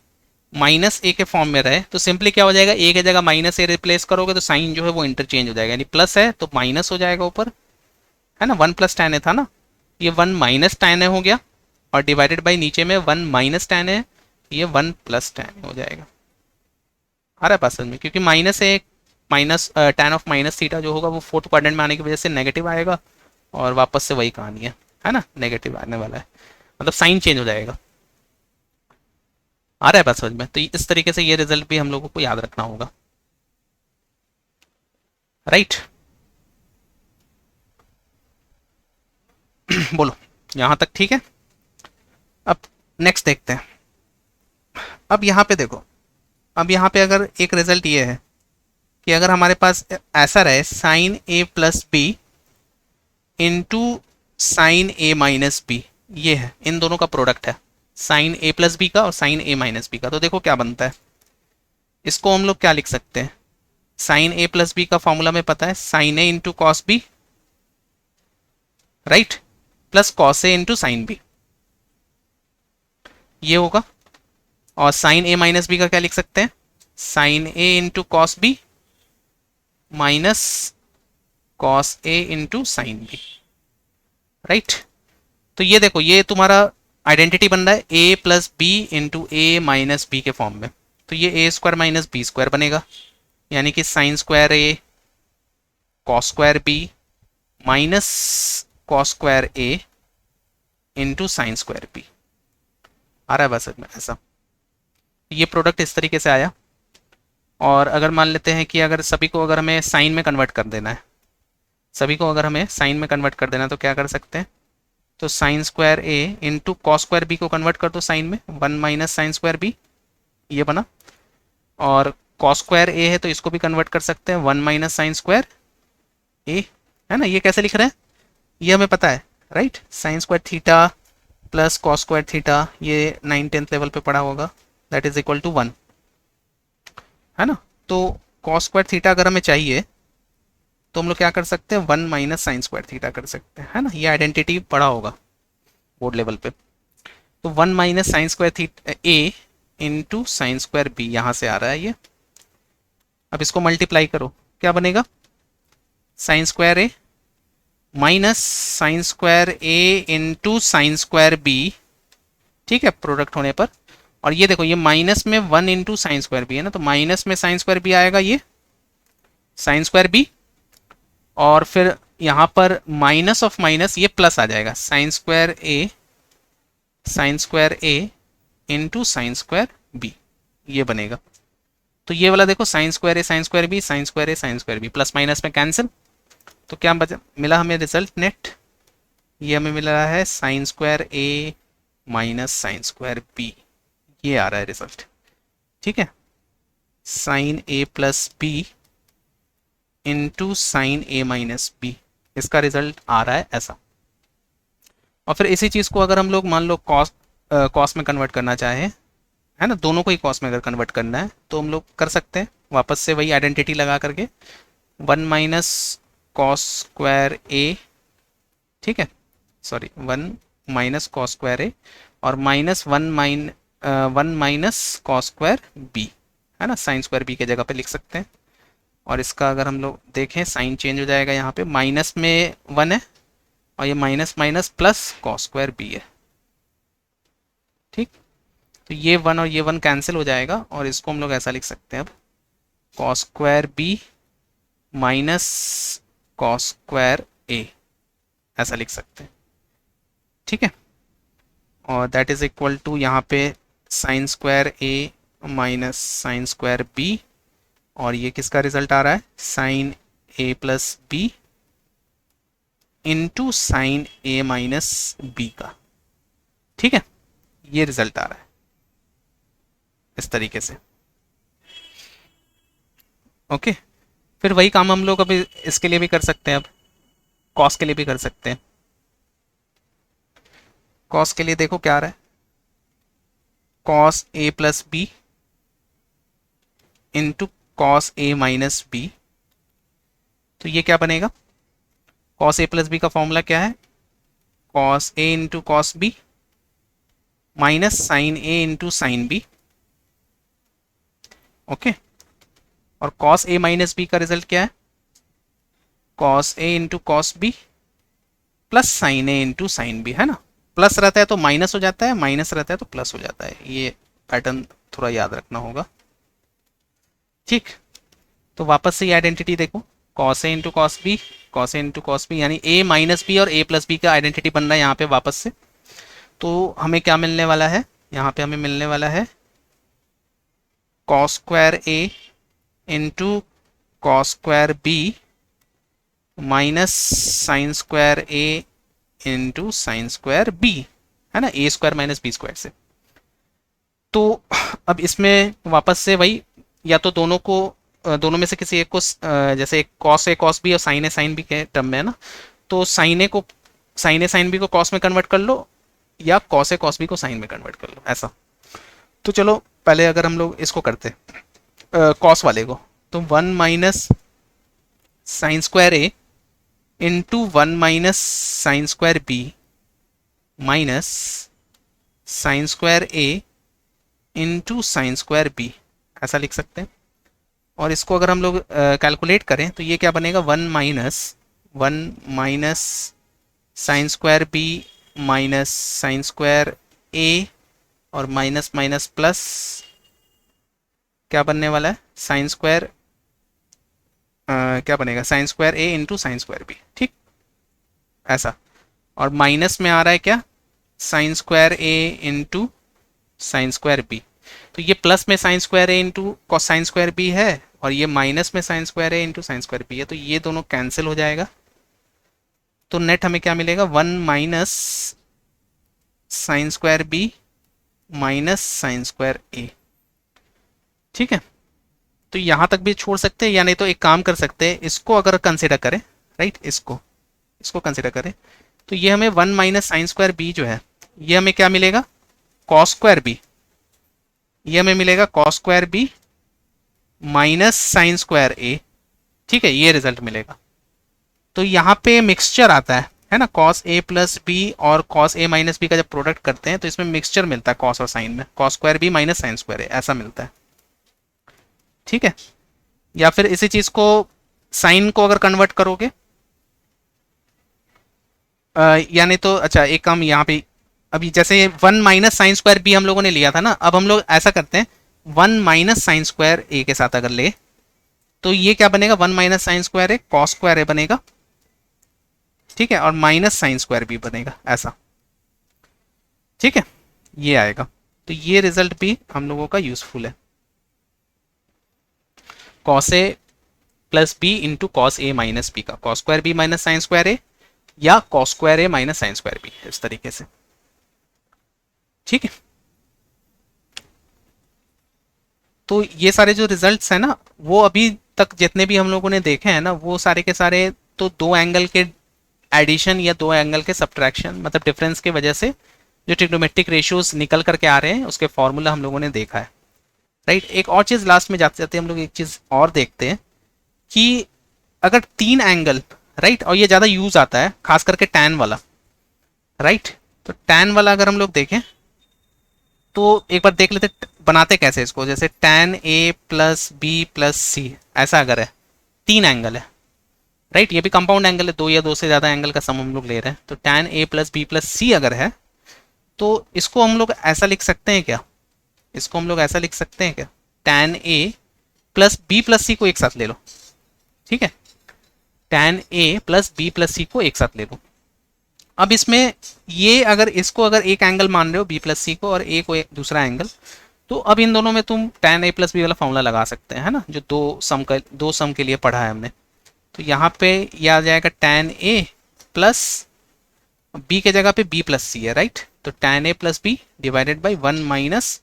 माइनस ए के फॉर्म में रहे, तो सिंपली क्या हो जाएगा, ए के जगह माइनस ए रिप्लेस करोगे तो साइन जो है वो इंटरचेंज हो जाएगा, यानी प्लस है तो माइनस हो जाएगा ऊपर, है ना, 1 प्लस tan ए था ना, ये 1 माइनस tan ए हो गया, और डिवाइडेड बाई नीचे में 1 माइनस tan ए, ये 1 प्लस tan ए हो जाएगा, आ रहा है पास में, क्योंकि minus A minus tan of minus theta जो होगा वो फोर्थ क्वाड्रेंट में आने की वजह से नेगेटिव आएगा, और वापस से वही कहानी है ना, नेगेटिव आने वाला है, मतलब साइन चेंज हो जाएगा, आ रहा है बात समझ में। तो इस तरीके से ये रिजल्ट भी हम लोगों को याद रखना होगा, राइट। बोलो यहां तक ठीक है। अब नेक्स्ट देखते हैं। अब यहाँ पे देखो, अब यहाँ पे अगर एक रिजल्ट ये है कि अगर हमारे पास ऐसा रहे sign A plus B into sine A minus B, ये है, इन दोनों का प्रोडक्ट है, साइन ए प्लस बी का और साइन ए माइनस बी का, तो देखो क्या बनता है, इसको हम लोग क्या लिख सकते हैं, साइन ए प्लस बी का फॉर्मूला में पता है, sine A into cos B, right, plus cos A into sine B, ये होगा। और साइन ए माइनस बी का क्या लिख सकते हैं, sine A into cos B minus cos A into sine B, right. तो ये देखो, ये तुम्हारा आइडेंटिटी बन रहा है A plus B into A minus B के फॉर्म में, तो ये A square minus B square बनेगा, यानी कि sine square A cos square B minus cos square A into sine square B, आ रहा है बस में ऐसा, ये प्रोडक्ट इस तरीके से आया। और अगर मान लेते हैं कि अगर सभी को अगर हमें साइन में कन्वर्ट कर देना है, सभी को अगर हमें साइन में कन्वर्ट कर देना है तो क्या कर सकते हैं, तो sign square A into cos square B को कन्वर्ट कर दो साइन में, 1 माइनस साइन स्क्वायर बी, ये बना। और कॉस स्क्वायर ए है तो इसको भी कन्वर्ट कर सकते हैं 1 माइनस साइन स्क्वायर ए, है ना। ये कैसे लिख रहे हैं ये हमें पता है, right, sine square theta plus cos square theta, ये 9th 10th लेवल पे पढ़ा होगा, दैट इज इक्वल टू 1, है ना। तो कॉस स्क्वायर थीटा अगर हमें चाहिए तो हम लोग क्या कर सकते हैं, 1 - sin² थीटा कर सकते हैं, है ना। ये आइडेंटिटी पढ़ा होगा बोर्ड लेवल पे। तो 1 - sin² ए इंटू sin² बी यहाँ से आ रहा है ये। अब इसको मल्टीप्लाई करो, क्या बनेगा, sin² ए माइनस sin² ए इंटू sin²बी, ठीक है, प्रोडक्ट होने पर। और ये देखो, ये माइनस में 1 इंटू sin²बी है ना, तो माइनस में sin²बी आएगा ये sin²बी, और फिर यहाँ पर माइनस ऑफ माइनस ये प्लस आ जाएगा, sin² ए इंटू sin²बी, ये बनेगा। तो ये वाला देखो, sin² ए sin²बी, sin² ए sin²बी, प्लस माइनस में कैंसिल। तो क्या बचा, मिला हमें रिजल्ट नेट, ये हमें मिल रहा है sin²ए माइनस sin²बी, ये आ रहा है रिजल्ट, ठीक है। sin a plus B into sin a minus B, इसका रिजल्ट आ रहा है ऐसा। और फिर इसी चीज़ को अगर हम लोग मान लो कॉस में कन्वर्ट करना चाहें, है ना, दोनों को ही कॉस में अगर कन्वर्ट करना है तो हम लोग कर सकते हैं, वापस से वही आइडेंटिटी लगा करके, 1 - cos²ए, ठीक है, सॉरी 1 - cos²ए और -1 - cos²बी, है ना, sin²बी के जगह पे लिख सकते हैं। और इसका अगर हम लोग देखें, साइन चेंज हो जाएगा, यहाँ पे माइनस में 1 है और ये माइनस माइनस प्लस cos²बी है, ठीक। तो ये 1 और ये 1 कैंसिल हो जाएगा और इसको हम लोग ऐसा लिख सकते हैं अब, cos²बी माइनस cos²ए, ऐसा लिख सकते हैं, ठीक है। और दैट इज इक्वल टू यहाँ पे sin²ए माइनस sin²बी, और ये किसका रिजल्ट आ रहा है, sin a plus B into sin a minus B का, ठीक है। ये रिजल्ट आ रहा है इस तरीके से, ओके। फिर वही काम हम लोग अभी इसके लिए भी कर सकते हैं, अब कॉस के लिए भी कर सकते हैं। कॉस के लिए देखो क्या आ रहा है, cos a plus B into cos a minus B. तो ये क्या बनेगा, cos a प्लस बी का फॉर्मूला क्या है, cos a into cos B minus sine a into sine B, okay. और cos a माइनस बी का रिजल्ट क्या है, cos a into cos B plus sine a into sine B, है ना। Plus रहता है तो माइनस हो जाता है, माइनस रहता है तो प्लस हो जाता है, ये पैटर्न थोड़ा याद रखना होगा, ठीक। तो वापस से ये आइडेंटिटी देखो, cos a into cos B, cos a into cos B, यानी a माइनस बी और a प्लस बी का आइडेंटिटी बन रहा है यहाँ पे वापस से। तो हमें क्या मिलने वाला है, यहाँ पे हमें मिलने वाला है cos²a into cos²b minus sin²a into sin²b, है ना, a² माइनस b² से। तो अब इसमें वापस से वही, या तो दोनों को, दोनों में से किसी एक को, जैसे एक cos a cos b और sin a sin b के टर्म में है ना, तो sin a sin b को cos में कन्वर्ट कर लो, या cos a cos b को sin में कन्वर्ट कर लो, ऐसा। तो चलो पहले अगर हम लोग इसको करते cos वाले को, तो 1 - sin²a into 1 - sin²b minus sin²a into sin²b, ऐसा लिख सकते हैं। और इसको अगर हम लोग कैलकुलेट करें तो ये क्या बनेगा, 1 - sin²b माइनस sin²a और माइनस माइनस प्लस, क्या बनने वाला है, क्या बनेगा, sin²a इंटू sin²b, ठीक, ऐसा। और माइनस में आ रहा है क्या, sin²a इंटू sin²b। तो ये प्लस में sin²a इंटू sin²b है और ये माइनस में sin²a इंटू sin²b है, तो ये दोनों कैंसिल हो जाएगा। तो नेट हमें क्या मिलेगा, 1 - sin²b माइनस sin²a, ठीक है। तो यहां तक भी छोड़ सकते हैं, या नहीं तो एक काम कर सकते हैं, इसको अगर कंसिडर करें, राइट, इसको कंसिडर करें, तो ये हमें 1 - sin²b जो है, ये हमें क्या मिलेगा, cos²b, ये हमें मिलेगा cos²b माइनस साइन स्क्वायर ए, ठीक है, ये रिजल्ट मिलेगा। तो यहाँ पे मिक्सचर आता है ना, कॉस ए प्लस बी और कॉस ए माइनस बी का जब प्रोडक्ट करते हैं तो इसमें मिक्सचर मिलता है कॉस और साइन में, cos square B minus sine square A ऐसा मिलता है, ठीक है। या फिर इसी चीज को साइन को अगर कन्वर्ट करोगे, यानी तो अच्छा एक काम यहाँ पे, अभी जैसे one minus sine square B हम लोगों ने लिया था ना, अब हम लोग ऐसा करते हैं, वन माइनस साइन स्क्वायर ए के साथ अगर ले तो ये क्या बनेगा, one minus sine square A cos square ए बनेगा, ठीक है, और माइनस साइन स्क्वायर बी बनेगा ऐसा, ठीक है, ये आएगा। तो ये रिजल्ट भी हम लोगों का यूजफुल है, cos A plus B into cos A minus B का, cos square B minus sine square A या cos square A minus sine square B, इस तरीके से, ठीक है। तो ये सारे जो रिजल्ट्स हैं ना, वो अभी तक जितने भी हम लोगों ने देखे हैं ना, वो सारे के सारे तो दो एंगल के एडिशन या दो एंगल के सब्ट्रैक्शन मतलब डिफरेंस की वजह से जो ट्रिग्नोमेट्रिक रेशियोज निकल करके आ रहे हैं उसके फॉर्मूला हम लोगों ने देखा है, राइट। एक और चीज लास्ट में जाते जाते हम लोग एक चीज और देखते हैं कि अगर तीन एंगल, राइट, और ये ज्यादा यूज आता है खास करके टैन वाला, राइट। तो टैन वाला अगर हम लोग देखें तो एक बार देख लेते बनाते कैसे इसको, जैसे tan A plus B plus सी ऐसा अगर है, तीन एंगल है, राइट, ये भी कंपाउंड एंगल है, दो या दो से ज्यादा एंगल का सम हम लोग ले रहे हैं, तो tan A plus B plus सी अगर है तो इसको हम लोग ऐसा लिख सकते हैं क्या, इसको हम लोग ऐसा लिख सकते हैं क्या, tan A plus B plus सी को एक साथ ले लो, ठीक है, tan A plus B plus सी को एक साथ ले लो। अब इसमें ये अगर इसको अगर एक एंगल मान रहे हो बी प्लस सी को और ए को एक दूसरा एंगल, तो अब इन दोनों में तुम टैन ए प्लस बी वाला फॉर्मूला लगा सकते हैं, है ना, जो दो सम के लिए पढ़ा है हमने। तो यहाँ पे ये आ जाएगा टैन ए प्लस बी के जगह पे बी प्लस सी है, राइट, तो tan A plus B divided by one minus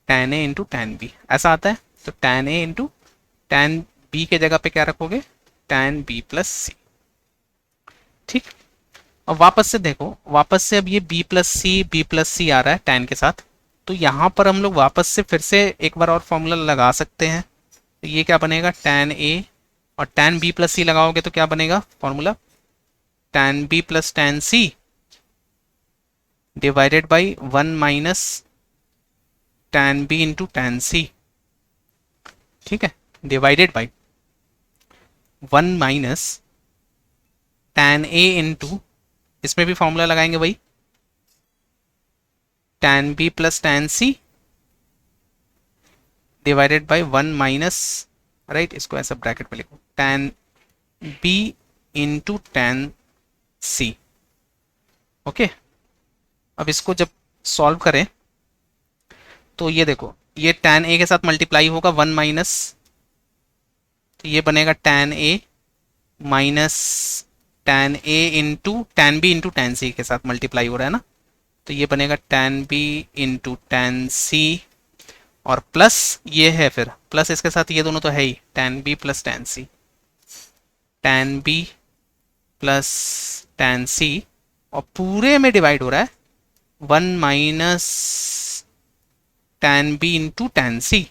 tan A into tan B ऐसा आता है। तो tan A into tan B के जगह पे क्या रखोगे, टैन बी प्लस सी, ठीक। अब वापस से देखो, वापस से अब ये बी प्लस सी आ रहा है टैन के साथ, तो यहाँ पर हम लोग वापस से फिर से एक बार और फॉर्मूला लगा सकते हैं। तो ये क्या बनेगा, टैन ए और टैन बी प्लस सी लगाओगे तो क्या बनेगा formula, tan B plus tan C divided by one minus tan B into tan C, ठीक है, divided by one minus tan A into, इसमें भी फॉर्मूला लगाएंगे वही, tan B plus tan C divided by one minus, right, इसको ऐसा bracket में लिखो, tan B into tan C, okay. अब इसको जब सॉल्व करें तो ये देखो, ये टैन ए के साथ मल्टीप्लाई होगा वन माइनस, तो ये बनेगा tan A minus tan A into tan B into tan C के साथ मल्टीप्लाई हो रहा है ना, तो ये बनेगा tan B into tan C और प्लस ये है फिर प्लस इसके साथ ये दोनों तो है ही, tan B plus tan C, tan B plus tan C और पूरे में डिवाइड हो रहा है one minus tan B into tan C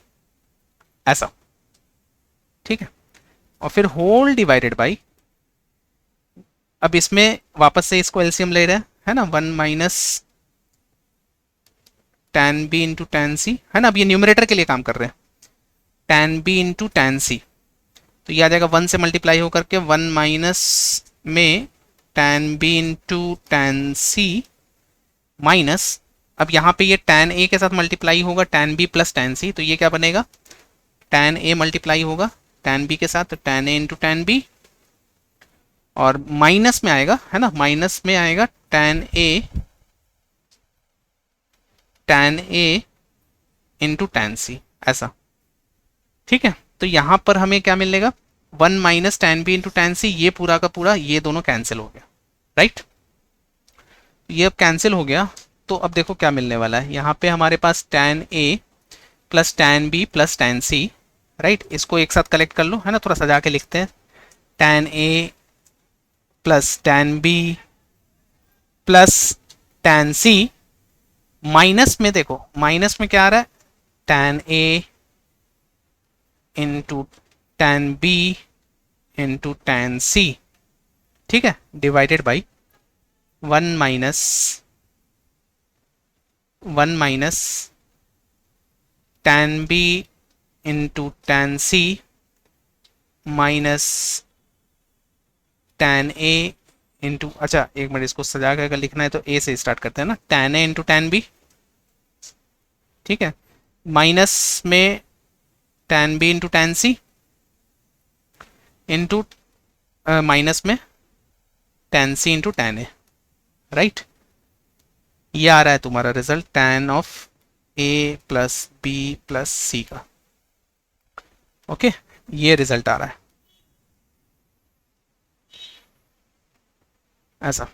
ऐसा, ठीक है, और फिर होल डिवाइडेड बाई, अब इसमें वापस से इसको एलसीएम ले रहे हैं, है ना, one minus tan B into tan C, है ना, अब ये न्यूमरेटर के लिए काम कर रहे हैं, tan B into tan C, तो ये आ जाएगा वन से मल्टीप्लाई होकर के वन माइनस में tan B into tan C minus, अब यहाँ पे ये टैन ए के साथ मल्टीप्लाई होगा tan B plus tan C, तो ये क्या बनेगा, टैन ए मल्टीप्लाई होगा टैन बी के साथ, तो tan A into tan B और माइनस में आएगा, है ना, माइनस में आएगा tan A into tan C ऐसा, ठीक है। तो यहां पर हमें क्या मिलेगा, one minus tan B into tan C, ये पूरा का पूरा ये दोनों कैंसिल हो गया, राइट, ये अब कैंसिल हो गया। तो अब देखो क्या मिलने वाला है, यहाँ पे हमारे पास tan A plus tan B plus tan C, right, इसको एक साथ कलेक्ट कर लो, है ना, थोड़ा सजा के लिखते हैं, tan A plus tan B plus tan C minus में देखो, माइनस में क्या आ रहा है, tan A into tan B into tan C, ठीक है, divided by 1 minus tan B into tan C minus tan A into, अच्छा एक मिनट, इसको सजा कर अगर लिखना है तो A से स्टार्ट करते हैं ना, tan A into tan B, ठीक है, माइनस में tan B into tan C into minus में tan C into tan A, right. ये आ रहा है तुम्हारा result tan of A plus B plus C का, ओके, ये रिजल्ट आ रहा है ऐसा,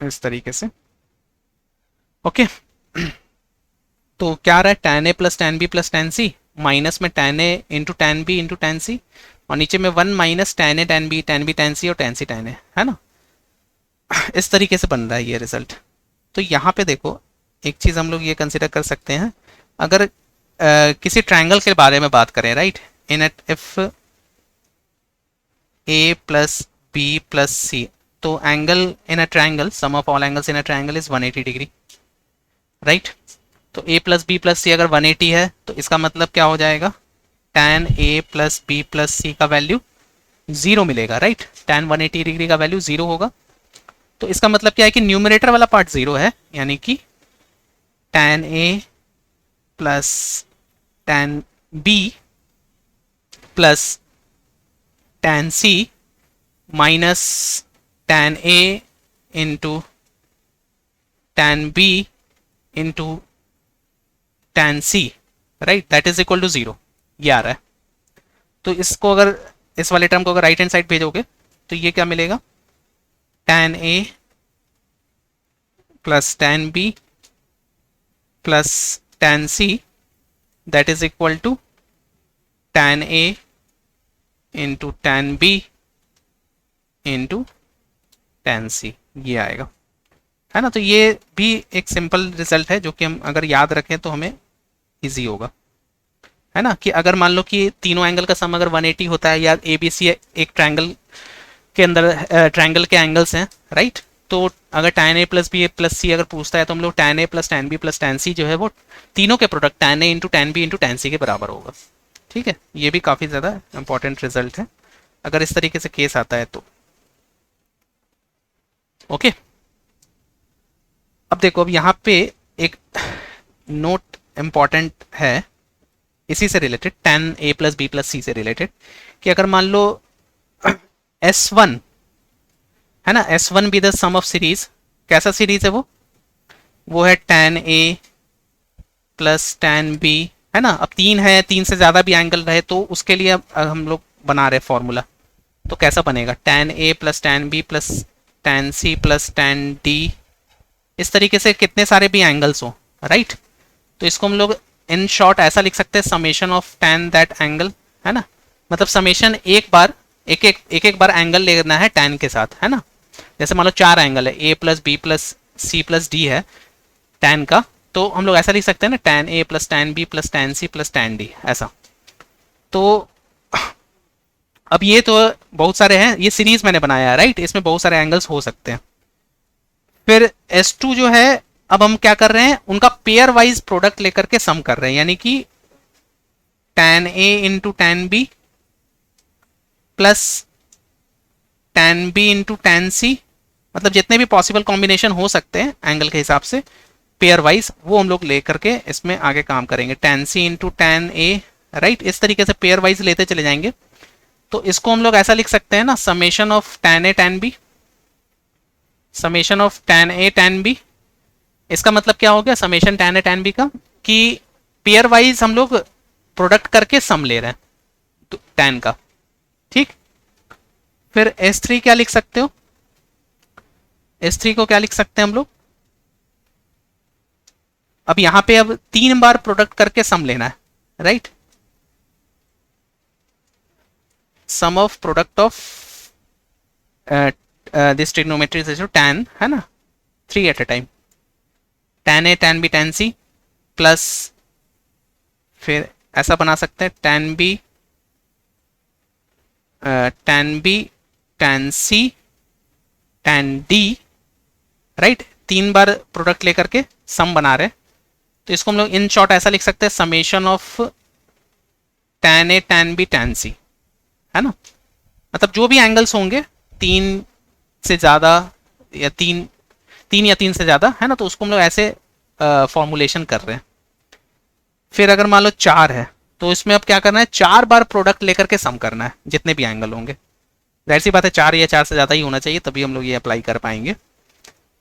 इस तरीके से, ओके। तो क्या आ रहा है, tan A plus tan B plus tan C minus में tan A into tan B into tan C, और नीचे में 1 minus tan A tan B tan C और tan C tan A, है ना। इस तरीके से बन रहा है ये रिजल्ट। तो यहाँ पे देखो, एक चीज़ हम लोग ये कंसिडर कर सकते हैं, अगर किसी ट्रायंगल के बारे में बात करें, right, in at if A plus B plus C, तो angle in a triangle, sum of all angles in a triangle is 180 degree, right. तो A plus B plus C अगर 180 है तो इसका मतलब क्या हो जाएगा, tan A plus B plus C का वैल्यू 0 मिलेगा, राइट। tan 180 डिग्री का वैल्यू 0 होगा, तो इसका मतलब क्या है कि न्यूमरेटर वाला पार्ट 0 है, यानी कि tan A plus tan B plus tan C minus tan A into tan B into tan C, right, that is equal to 0, ये आ रहा है। तो इसको अगर, इस वाले टर्म को अगर राइट हैंड साइड भेजोगे तो ये क्या मिलेगा, tan A plus tan B plus tan C that is equal to tan A into tan B into tan C, ये आएगा, है ना। तो ये भी एक सिंपल रिजल्ट है जो कि हम अगर याद रखें तो हमें इजी होगा, है ना। कि अगर मान लो कि तीनों एंगल का सम अगर 180 होता है, या ABC एक ट्रायंगल के अंदर ट्रायंगल के एंगल्स हैं, राइट, तो अगर tan A plus B plus C अगर पूछता है तो हम लोग tan A plus tan B plus tan C जो है वो तीनों के product tan A into tan B into tan C के बराबर होगा, ठीक है। ये भी काफ़ी ज़्यादा इंपॉर्टेंट रिजल्ट है अगर इस तरीके से केस आता है तो, ओके। अब देखो, अब यहाँ पे एक नोट इंपॉर्टेंट है इसी से related, tan A plus B plus C से रिलेटेड, कि अगर मान लो S1 है ना, S1 be the sum of series, कैसा सीरीज है वो है tan A plus tan B, है ना। अब 3 है, 3 से ज़्यादा भी एंगल रहे तो उसके लिए अब हम लोग बना रहे फॉर्मूला, तो कैसा बनेगा, tan A plus tan B plus tan C plus tan D, इस तरीके से कितने सारे भी एंगल्स हो, राइट। तो इसको हम लोग इन शॉर्ट ऐसा लिख सकते हैं, summation of tan that angle, है ना। मतलब समेशन एक बार एक बार एंगल लेना है tan के साथ, है ना। जैसे मान लो 4 एंगल है, A plus B plus C plus D है tan का, तो हम लोग ऐसा लिख सकते हैं ना, tan A plus tan B plus tan C plus tan D, ऐसा। तो अब ये तो बहुत सारे हैं, ये सीरीज मैंने बनाया है, राइट, इसमें बहुत सारे एंगल्स हो सकते हैं। फिर S2 जो है, अब हम क्या कर रहे हैं, उनका पेयर वाइज प्रोडक्ट लेकर के सम कर रहे हैं, यानी कि tan A into tan B plus tan B into tan C, मतलब जितने भी पॉसिबल कॉम्बिनेशन हो सकते हैं एंगल के हिसाब से पेयर वाइज, वो हम लोग लेकर के इसमें आगे काम करेंगे, tan C into tan A, right. इस तरीके से पेयर वाइज लेते चले जाएंगे। तो इसको हम लोग ऐसा लिख सकते हैं ना, summation of tan A tan B, summation of tan A tan B, इसका मतलब क्या हो गया, summation tan A tan B का, कि पेयर वाइज हम लोग प्रोडक्ट करके सम ले रहे हैं तो tan का, ठीक। फिर S3 क्या लिख सकते हो, S3 को क्या लिख सकते हैं हम लोग, अब यहां पे अब 3 बार प्रोडक्ट करके सम लेना है, right. Sum of product of this trigonometry tan, है ना, 3 at a time, tan A tan B tan C plus फिर ऐसा बना सकते हैं tan B, tan B, tan C, tan D, right. तीन बार प्रोडक्ट लेकर के सम बना रहे हैं, तो इसको हम लोग इन शॉर्ट ऐसा लिख सकते हैं summation of tan A, tan B, tan C, है ना। मतलब जो भी एंगल्स होंगे तीन से ज्यादा या तीन से ज्यादा, है ना, तो उसको हम लोग ऐसे फॉर्मुलेशन कर रहे हैं। फिर अगर मान लो चार है तो इसमें अब क्या करना है, चार बार प्रोडक्ट लेकर के सम करना है जितने भी एंगल होंगे। जाहिर सी बात है चार या चार से ज्यादा ही होना चाहिए, तभी हम लोग ये अप्लाई कर पाएंगे।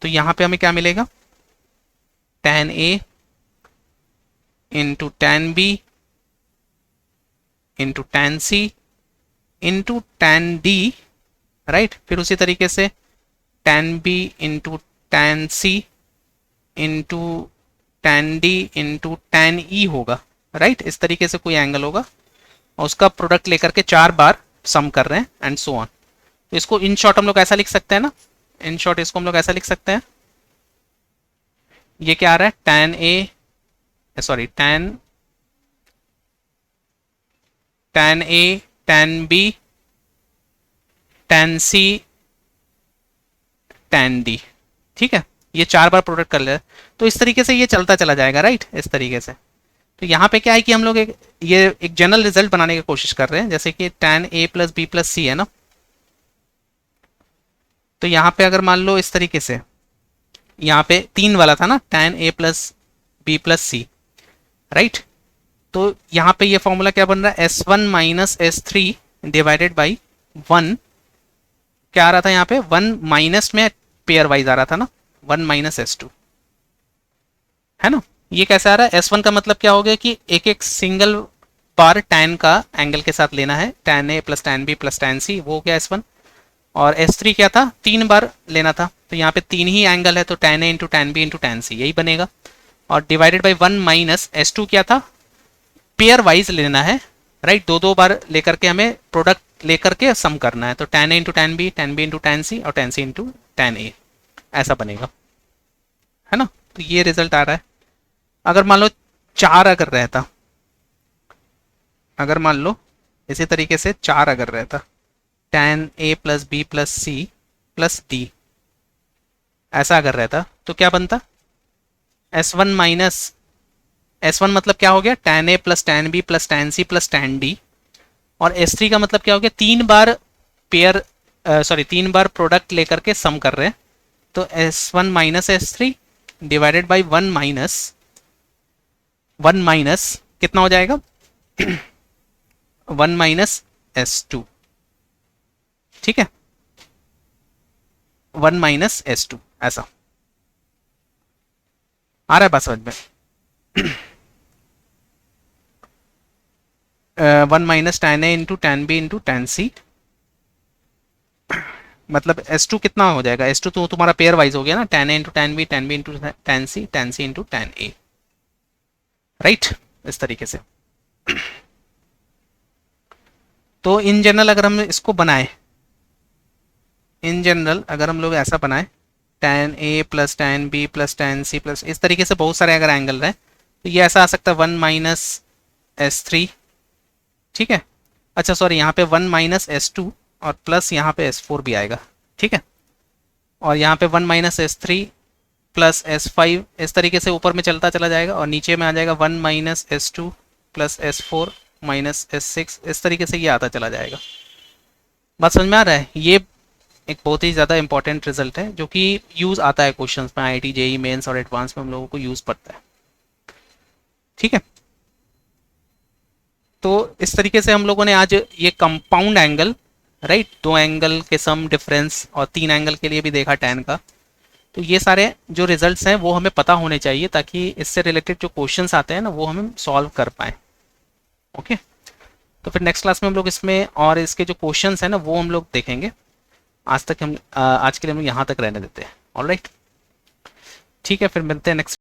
तो यहां पे हमें क्या मिलेगा, tan A into tan B into tan C into tan D, right. फिर उसी तरीके से tan B into tan C into tan D into tan E होगा, राइट। इस तरीके से कोई एंगल होगा और उसका प्रोडक्ट लेकर के चार बार सम कर रहे हैं एंड सो ऑन। तो इसको इन शॉर्ट हम लोग ऐसा लिख सकते हैं ना, इन शॉर्ट इसको हम लोग ऐसा लिख सकते हैं, ये क्या आ रहा है, tan A, sorry tan A, tan B, tan C, tan D, ठीक है। ये चार बार प्रोडक्ट कर ले, तो इस तरीके से ये चलता चला जाएगा, राइट, इस तरीके से। तो यहाँ पे क्या है कि हम लोग ये एक जनरल रिजल्ट बनाने की कोशिश कर रहे हैं, जैसे कि tan A plus B plus C है ना। तो यहाँ पे अगर मान लो इस तरीके से, यहाँ पे तीन वाला था ना, tan A plus B plus C, right. तो यहाँ पे ये फॉर्मूला क्या बन रहा है, S1 minus S3 divided by 1, क्या आ रहा था यहाँ पे, 1 माइनस में पेयर वाइज आ रहा था ना, 1 माइनस S2, है ना। ये कैसे आ रहा है, S1 का मतलब क्या हो गया कि एक एक सिंगल बार tan का एंगल के साथ लेना है, tan A plus tan B plus tan C, वो हो गया S1। और S3 क्या था, तीन बार लेना था, तो यहाँ पे तीन ही एंगल है, तो tan A into tan B into tan C यही बनेगा। और डिवाइडेड बाई 1 माइनस S2 क्या था, पेयर वाइज लेना है, राइट। दो दो बार लेकर के हमें प्रोडक्ट लेकर के सम करना है, तो tan A into tan B into tan C और tan C into tan A, ऐसा बनेगा, है ना। तो ये रिजल्ट आ रहा है। अगर मान लो चार अगर रहता, अगर मान लो इसी तरीके से चार अगर रहता, tan A plus B plus C plus D, ऐसा अगर रहता तो क्या बनता, S1 माइनस S1 मतलब क्या हो गया, tan A plus tan B plus tan C plus tan D, और S3 का मतलब क्या हो गया, तीन बार पेयर सॉरी तीन बार प्रोडक्ट लेकर के सम कर रहे हैं, तो S1 minus S3 divided by 1 minus कितना हो जाएगा 1 माइनस S2, ठीक है, 1 माइनस S2, ऐसा आ रहा है बात समझ में। 1 minus tan A into tan B into tan C, मतलब S2 कितना हो जाएगा, S2 तो तुम्हारा पेयर वाइज हो गया ना, tan A into tan B into tan C into tan A, right, इस तरीके से। तो इन जनरल अगर हम इसको बनाए, इन जनरल अगर हम लोग ऐसा बनाए, tan A plus tan B plus tan C plus, इस तरीके से बहुत सारे अगर एंगल रहे, तो ये ऐसा आ सकता है 1 माइनस S3, ठीक है। अच्छा सॉरी, यहाँ पे 1 माइनस S2 और प्लस यहाँ पे S4 भी आएगा, ठीक है। और यहाँ पे 1 माइनस S3 प्लस S5, इस तरीके से ऊपर में चलता चला जाएगा, और नीचे में आ जाएगा 1 minus S2 plus S4 minus S6, इस तरीके से ये आता चला जाएगा। बात समझ में आ रहा है। ये एक बहुत ही ज़्यादा इंपॉर्टेंट रिजल्ट है जो कि यूज़ आता है क्वेश्चंस में, IIT JEE मेंस और एडवांस में हम लोगों को यूज़ पड़ता है, ठीक है। तो इस तरीके से हम लोगों ने आज ये कंपाउंड एंगल, राइट, दो एंगल के सम डिफरेंस और तीन एंगल के लिए भी देखा tan का। तो ये सारे जो रिजल्ट्स हैं वो हमें पता होने चाहिए, ताकि इससे रिलेटेड जो क्वेश्चंस आते हैं ना वो हम सॉल्व कर पाएँ, ओके। तो फिर नेक्स्ट क्लास में हम लोग इसमें और इसके जो क्वेश्चंस हैं ना वो हम लोग देखेंगे। आज के लिए हम लोग यहाँ तक रहने देते हैं, ऑलराइट, ठीक है। फिर मिलते हैं नेक्स्ट